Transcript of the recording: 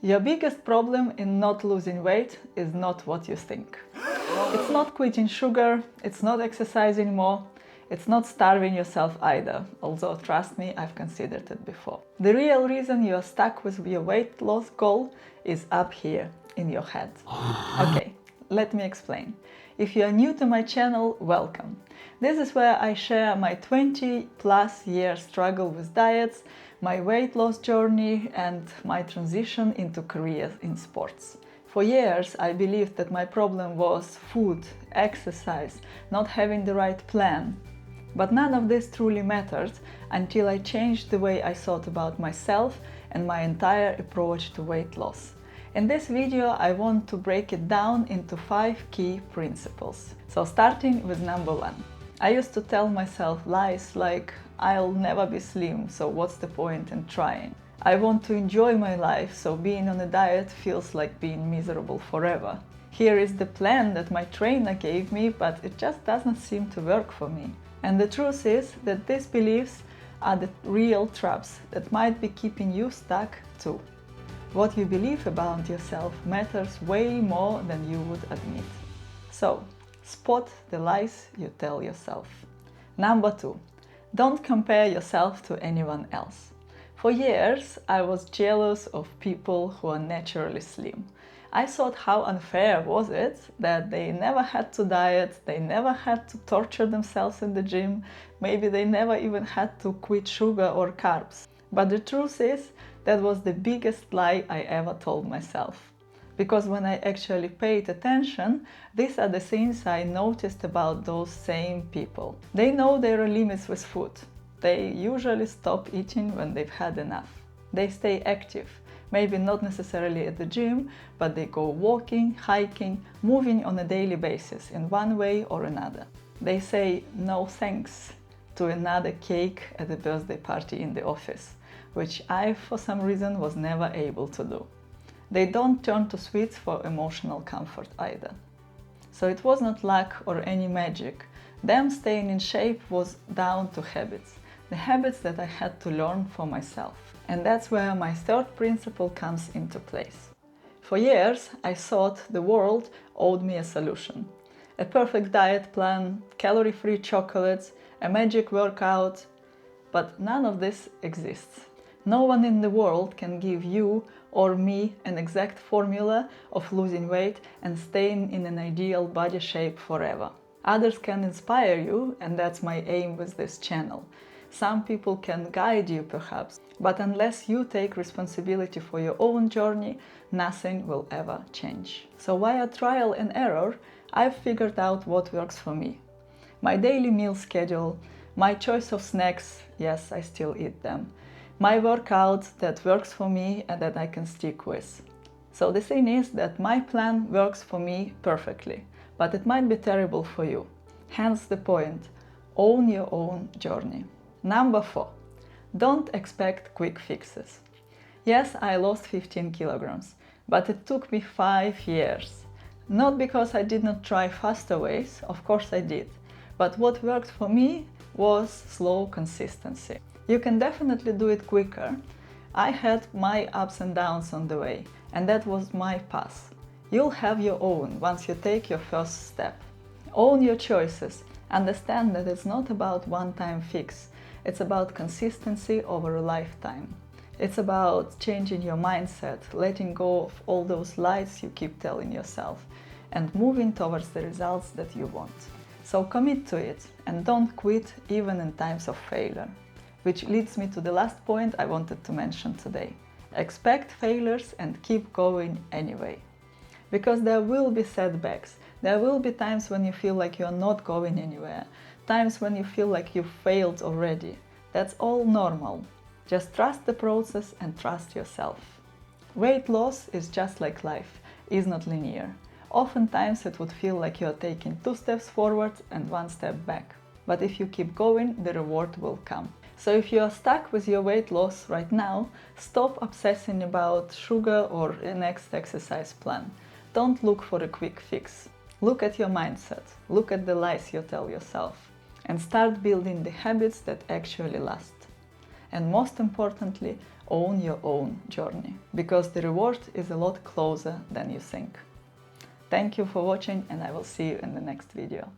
Your biggest problem in not losing weight is not what you think. It's not quitting sugar, it's not exercising more, it's not starving yourself either, although trust me, I've considered it before. The real reason you're stuck with your weight loss goal is up here in your head. Okay, let me explain. If you are new to my channel, welcome. This is where I share my 20+ year struggle with diets, my weight loss journey and my transition into career in sports. For years, I believed that my problem was food, exercise, not having the right plan. But none of this truly mattered until I changed the way I thought about myself and my entire approach to weight loss. In this video, I want to break it down into 5 key principles. So starting with number 1. I used to tell myself lies like, I'll never be slim, so what's the point in trying? I want to enjoy my life, so being on a diet feels like being miserable forever. Here is the plan that my trainer gave me, but it just doesn't seem to work for me. And the truth is that these beliefs are the real traps that might be keeping you stuck too. What you believe about yourself matters way more than you would admit. So, spot the lies you tell yourself. Number 2. Don't compare yourself to anyone else. For years, I was jealous of people who are naturally slim. I thought how unfair was it that they never had to diet, they never had to torture themselves in the gym, maybe they never even had to quit sugar or carbs. But the truth is, that was the biggest lie I ever told myself. Because when I actually paid attention, these are the things I noticed about those same people. They know there are limits with food. They usually stop eating when they've had enough. They stay active, maybe not necessarily at the gym, but they go walking, hiking, moving on a daily basis in one way or another. They say no thanks to another cake at the birthday party in the office, which I, for some reason, was never able to do. They don't turn to sweets for emotional comfort either. So it was not luck or any magic. Them staying in shape was down to habits. The habits that I had to learn for myself. And that's where my third principle comes into place. For years, I thought the world owed me a solution. A perfect diet plan, calorie-free chocolates, a magic workout, but none of this exists. No one in the world can give you or me an exact formula of losing weight and staying in an ideal body shape forever. Others can inspire you, and that's my aim with this channel. Some people can guide you perhaps, but unless you take responsibility for your own journey, nothing will ever change. So via trial and error, I've figured out what works for me. My daily meal schedule, my choice of snacks, yes, I still eat them. My workout that works for me and that I can stick with. So the thing is that my plan works for me perfectly, but it might be terrible for you. Hence the point, own your own journey. Number 4. Don't expect quick fixes. Yes, I lost 15 kilograms, but it took me 5 years. Not because I did not try faster ways, of course I did, but what worked for me was slow consistency. You can definitely do it quicker. I had my ups and downs on the way, and that was my path. You'll have your own once you take your first step. Own your choices. Understand that it's not about one-time fix. It's about consistency over a lifetime. It's about changing your mindset, letting go of all those lies you keep telling yourself, and moving towards the results that you want. So commit to it, and don't quit even in times of failure. Which leads me to the last point I wanted to mention today. Expect failures and keep going anyway. Because there will be setbacks. There will be times when you feel like you're not going anywhere. Times when you feel like you failed already. That's all normal. Just trust the process and trust yourself. Weight loss is just like life, is not linear. Oftentimes it would feel like you're taking 2 steps forward and 1 step back. But if you keep going, the reward will come. So if you are stuck with your weight loss right now, stop obsessing about sugar or a next exercise plan. Don't look for a quick fix. Look at your mindset, look at the lies you tell yourself, and start building the habits that actually last. And most importantly, own your own journey, because the reward is a lot closer than you think. Thank you for watching, and I will see you in the next video.